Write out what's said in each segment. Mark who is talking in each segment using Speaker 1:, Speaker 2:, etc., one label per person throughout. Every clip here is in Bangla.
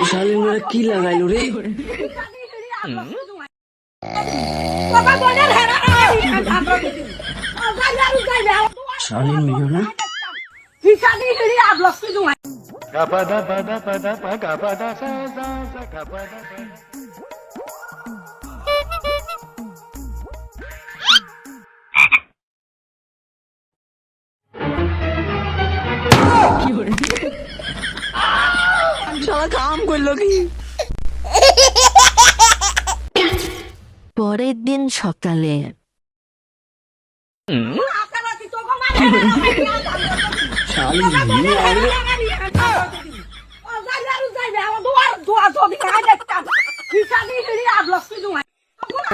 Speaker 1: শালিন মেরে কি লাগাইলো রে? শালিন মেয়ে না শালা কাম করলো কি?
Speaker 2: পরের দিন সকালে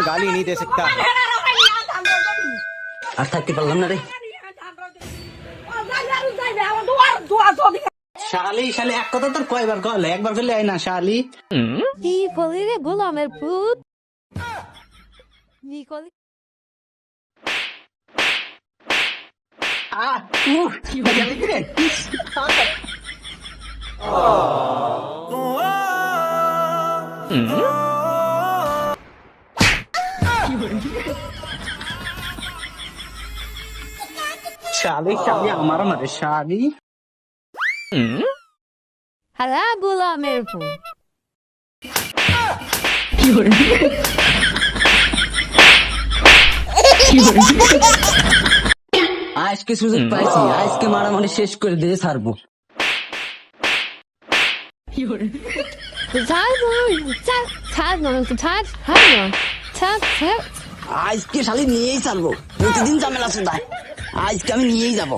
Speaker 1: गाली नहीं दे सकता আর থাকতে পারলাম না রে। শালি শালি এক কথা তোর কয়বার কল, একবার করলে হয় না শালি।
Speaker 2: কি বলি রে গোলামের পুত?
Speaker 1: শালি শালি আমার মারে শালি।
Speaker 2: হালা গোলামের পুত
Speaker 1: আজকে সুযোগ পাইছি, আজকে মারামারি শেষ করে দিয়ে ছাড়বো। আজকে শালি নিয়েই ছাড়বো, প্রতিদিন ঝামেলা শুধায়, আজকে আমি নিয়েই যাবো।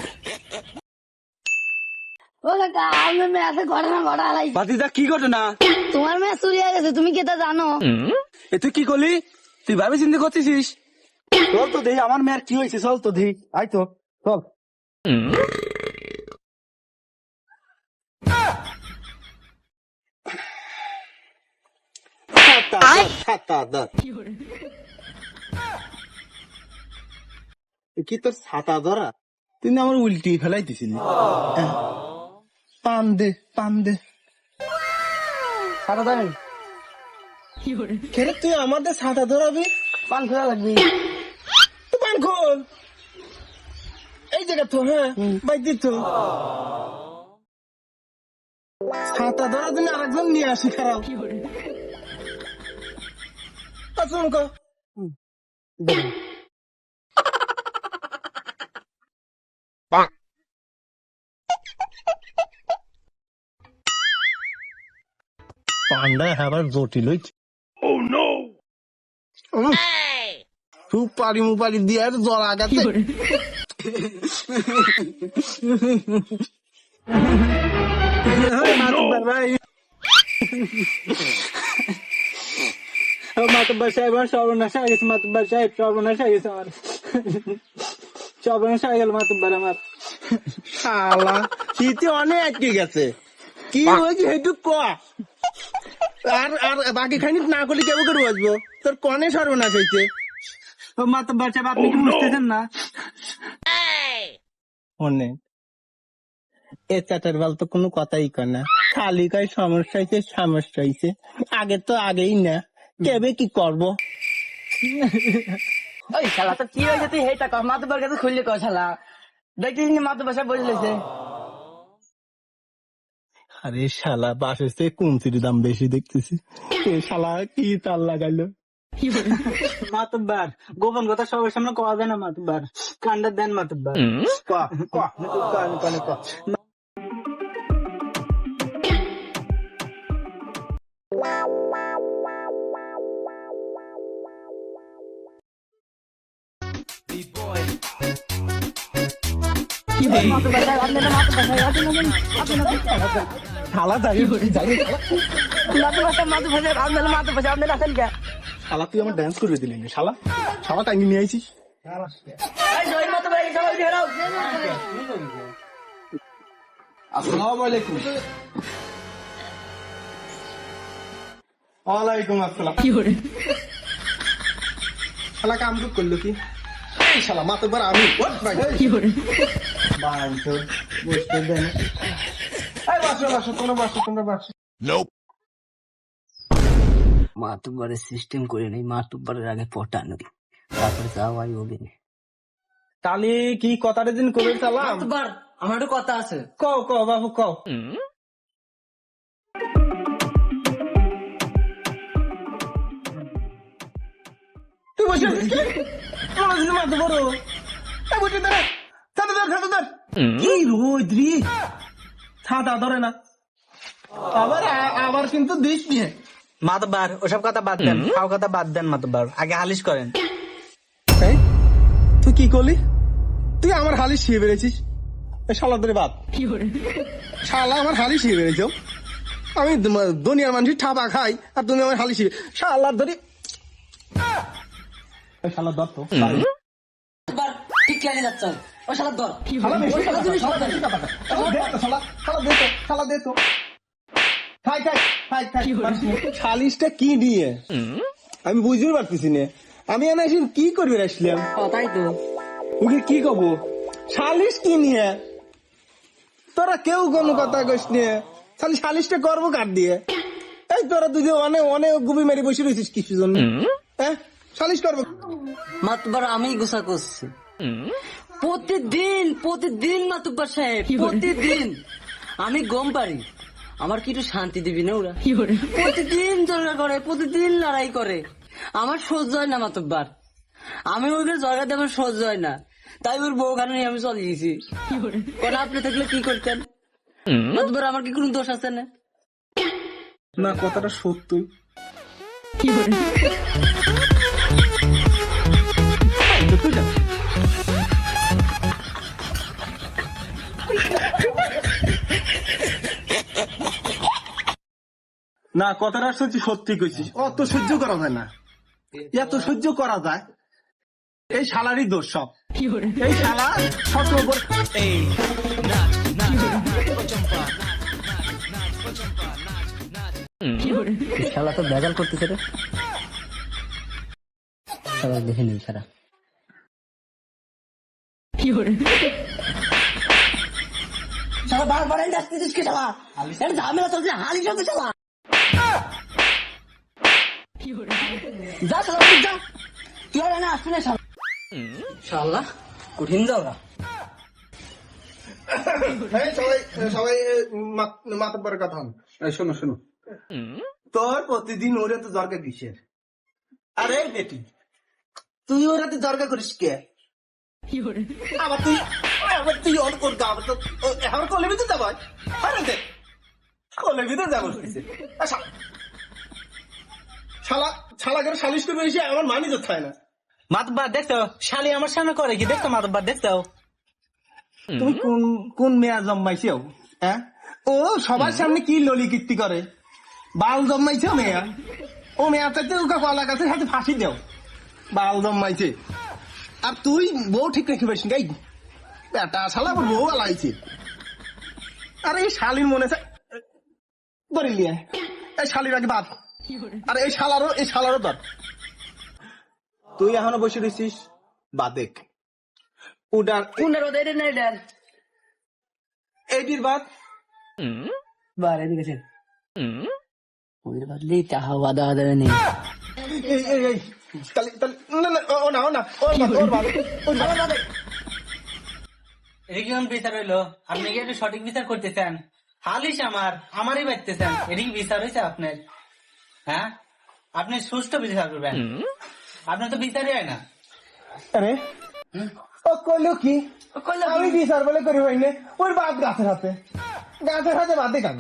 Speaker 3: ভাতিজা কি ঘটনা?
Speaker 2: তোমার মেয়ে চুরি হয়ে গেছে, তুমি কি তা জানো?
Speaker 3: এ তুই কি করলি? তুই ভাবে চিন্তা করতেছিস? চল তো দেই আমার মেয়ের কি হয়েছে, চল তো দেই। আয় তো চল। কি তোর ছাতা ধরা? তুই না আমার উল্টি ফেলাই দিছিলি। পান দে পান দে। ছাতা দেন। তুই আমাদের ছাতা ধরাবি? পান খোলা লাগবি। তুই পান খোল এই জায়গা তো। হ্যাঁ বাইক তো ছাতা ধরার জন্য আরেকজন নিয়ে আসি। খারাপ পান্ডা আবার জটিল হয়েছে। সুপারি মুপারি দিয়ে আর জল আগাতে ভাই। মাতব্বর সাহেব আমার সর্বনাশ হয়ে গেছে। মাতব্বর সাহেব সর্বনাশ হয়ে গেছে আমার, সর্বনাশ হয়ে গেল মাতব্বর আমার। শালা শীতে অনেক আটকে গেছে। কি হয়েছে সেটুক ক। আর আর বাকি খানিক না করলে কেমন করে বসবো? তোর কনে সর্বনাশ হয়েছে? মাতব্বর সাহেব আপনি কি বুঝতেছেন না? অনেক এ চাটার বাল তো কোনো কথাই কয় না, খালি কয় সমস্যা হয়েছে সমস্যা হয়েছে। আগে তো আগেই না, কেবে কি করবো?
Speaker 1: ওই শালা তো কি হয়েছে তুই হেটা কর, মাতবার কাছে খুললে কর শালা। দেখছিস না মাতবার সাহেব বলে লেছে।
Speaker 3: আরে শালা বাসের চেয়ে কুঞ্চির দাম বেশি দেখতেছি। এ শালা কি তার লাগাইলো? মাতব্বার গোপন কথা সবার সামনে কওয়া যায় না। মাতব্বার কান্ডা দেন মাতব্বার। শালা তুই আমার ড্যান্স করে দিলি না শালা। শালা টাঙ্গি নিয়ে আইছিস। আসসালামু আলাইকুম। ওয়ালাইকুম আসসালাম। শালা কাম তো করলো কি? এই শালা মাতব্বর আমি ওঠ ভাই। বাঞ্চোদ, বসতে দে না। এই বাসো তোমরা বাসো।
Speaker 1: মাতুব্বারের সিস্টেম করে নেই, মাতুব্বারের আগে পটানো তারপরে যাওয়াই হবে না।
Speaker 3: তাহলে কি কথাটা দিন করে চালাম?
Speaker 1: মাতুব্বার, আমার একটা কথা আছে।
Speaker 3: কও বাবু কও। তুই বসে আছিস কি? আমার দিদি মাথা বড়। এই বসে দাঁড়া। ছাতা ধর। কি রোদ রে? ছাতা ধরে না। আবার কিন্তু দিস নিয়ে।
Speaker 4: মাতবার ওসব কথা বাদ দেন, খাও কথা বাদ দেন। মাতবার আগে হালিশ করেন।
Speaker 3: এই, তুই কি করলি? তুই আমার হালি শিয়ে বেড়েছিস। শালা ধরে বাপ, শালা আমার হালি শিয়ে বেড়েছ। আমি দুনিয়ার মানুষের ঠাপা খাই আর তুমি আমার হালি শিয়ে শালার ধরে। শালা ধর তো
Speaker 1: মাতুব্বার ঠিক লাইনে যাচ্ছে, ও শালা ধর।
Speaker 3: শালা বেশি
Speaker 1: ওই শালা
Speaker 3: কথা,
Speaker 1: তুমি
Speaker 3: শালা
Speaker 1: সাবধানে।
Speaker 3: বেশি কথা। শালা দে তো। খাই। শালিশটা কি নিয়ে আমি বুঝতে পারতেছি না। আমি এনে এসে কি করবি আসলাম?
Speaker 1: তাই তো।
Speaker 3: ওকে কি কব? শালিশ কি নিয়ে? তোরা কেউ কোনো কথা কইস নিয়ে। খালি শালিশটা করবো কার দিয়ে? এই তোরা দুজন অনেক গুবি মেরে বসে রয়েছিস কিছু জন্য। হ্যাঁ, শালিশ করবো।
Speaker 1: মাতুব্বার আমি গুসা করছি প্রতিদিন মাতুব্বার সাহেব, প্রতিদিন আমি গম পারি। আমার কি একটু শান্তি দিবি না? ওরা প্রতিদিন ঝগড়া করে, প্রতিদিন লড়াই করে, আমার সহ্য হয় না মাতুব্বার। আমি ওদের জয়গা দিয়ে আমার সহ্য হয় না, তাই ওর বউ গান নিয়ে আমি চলে গেছি। কারণ আপনি থাকলে কি করতেন মাতুব্বার? আমার কি কোনো দোষ আছে না?
Speaker 3: না, কথাটা সত্যি। না, কথাটা সত্যি কইছিস। অত সহ্য করা যায় না, এত সহ্য করা যায়? এই শালারই দোষ সব। এই শালা সব ওপর।
Speaker 1: শালা তো বেজাল করতেছে রে। শালা দেখে নিন সারা। শালা বারবার এনে আসতেছিস কি শালা? এটা ঝামেলা চলছে, হালিশ হবে শালা। যা শালা, তুই যা। তুই আর এনে আসবি না শালা। শালা কঠিন যাও না।
Speaker 3: সবাই মাতব্বরের কথা হন। শোনো, তোর প্রতিদিন ওরে তো দরকার কিসের? আরে বেটি, তুই ওরা তো দরকার করিস কে? আবার তুই ওর গা তো আমার কলের ভিতরে যাবো। আরে দেখ, কলের ভিতরে যাবো। শালা করে সালিশ করবে এসে আমার মানি তো হয় না।
Speaker 4: মাতবার দেখছো শালি আমার সামনে করে কি? দেখছো মাতবার দেখছো?
Speaker 3: তুমি কোন মেয়া জন্মাইছো? হ্যাঁ, ও সবার সামনে কি ললি কীর্তি করে? বাল জন্মাইছে মেয়া। ও মেয়া চাইতে ওকে কলা গাছের হাতে ফাঁসি দেও। বাল জন্মাইছে আর তুই বউ ঠিক রেখে পারিস গাই বেটা। শালা আমার বউ আলাইছে। আরে এই শালির মনে ধরিলি, এই শালির আগে বাদ। আর এই শালারও ধর। তুই এখনো বসে রয়েছিস বাদেক উডার
Speaker 1: কোনটার ওদের এটা না এটার?
Speaker 3: এইটির বাদ।
Speaker 1: বার এদিকে ওদের বাদলি তাহা বাদা দেবে নেই।
Speaker 3: এই না ওর বাদ।
Speaker 4: এটা কি কোন বিচার হইলো? আপনি কি একটু সঠিক বিচার করতেছেন? হালিশ আমারই বাড়তেছেন, এটা কি বিচার হয়েছে আপনার? হ্যাঁ, আপনি সুষ্ঠু বিচার করবেন। আপনার তো বিচারই হয় না।
Speaker 3: আরে ও কইলো কি? আমি বিচার বলে করি হইলে ওর বাদ গাছের হাতে বাদে গান।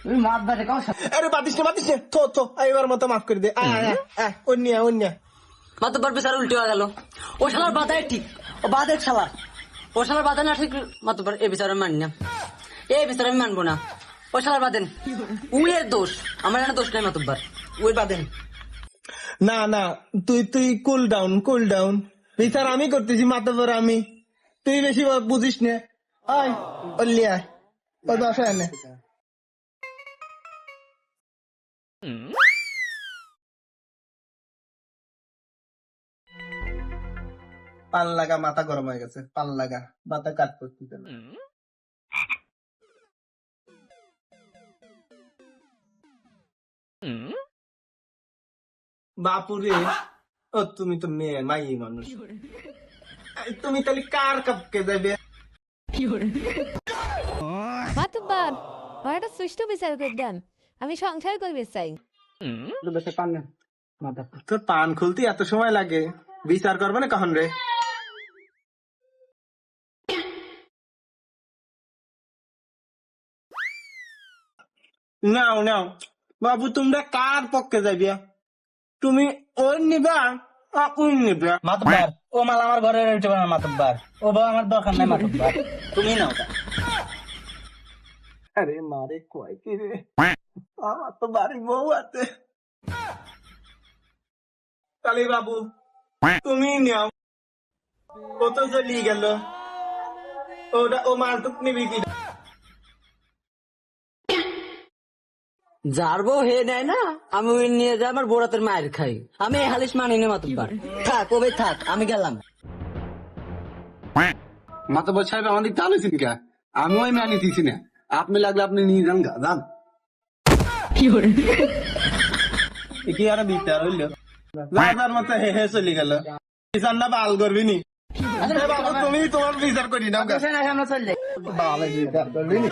Speaker 1: তুমি মাছ বাজে কাউ।
Speaker 3: আরে বাদিস না থো এবার মতো মাফ করে দে। অন্য
Speaker 1: মাতব্বর বিচার উল্টে হয়ে গেল। ও শালার বাধাই ঠিক, ও বাদের শালা। ও শালার বাধা না ঠিক মাতব্বর এই বিচার আমি মানি না, এই বিচার আমি মানবো না। ও শালার বাদেন, উইয়ের দোষ, আমার এখানে দোষ নাই মাতব্বর, উই বাদেন।
Speaker 3: না তুই কুল ডাউন। বিচার আমি করতেছি মাতব্বর আমি। তুই বেশি বুঝিস না। আয় ওই বাসায় এনে পান লাগা মাথা গরম হয়ে গেছে, পান লাগা মাথা কাট করতে না। বাপুরে, ও তুমি তো মেয়ে মাই মানুষ, তুমি তাহলে কার কাপকে যাবে?
Speaker 2: মাতুব্বার আমার একটা সুষ্ঠু বিচার করে দেন, আমি সংসার করবে চাই।
Speaker 3: তোর পান খুলতে এত সময় লাগে, বিচার করবে না কখন রে? নাও নাও বাবু, তোমরা কার পক্ষে যাবে? তুমি ওই নিবা ওই নিবা?
Speaker 4: মাতব্বার, ও মাল আমার ঘরে রয়েছে না মাতব্বার, ও বউ আমার দরকার নাই মাতব্বার, তুমি নাও ওটা।
Speaker 3: আরে মারে কয় কি রে, আমার তো বাড়ি বউ আছে। কালী বাবু তুমি নাও, ও তো চলিয়ে গেল, ওটা ও মালটুক নিবি কি?
Speaker 1: যার বউ হে নেয় না, আমি ওই নিয়ে যাই আমার বোরাতের মায়ের খাই। আমি এই হালিশ মানি না মাতুব্বার, থাক ওবে থাক, আমি গেলাম।
Speaker 5: মাতাবর সাহেব আমাদের টানেছেন কে? আমি ওই মানি দিছি না, আপনি লাগলে আপনি নিয়ে যান গা, যান।
Speaker 3: কি আর বিচার হইল, রাজার মতো হে হে চলে গেল, বিচার না বাল করবি নি? বাবু তুমি তোমার বিচার করি না,
Speaker 1: সামনে চল যাই।
Speaker 3: বিচার করবি নি?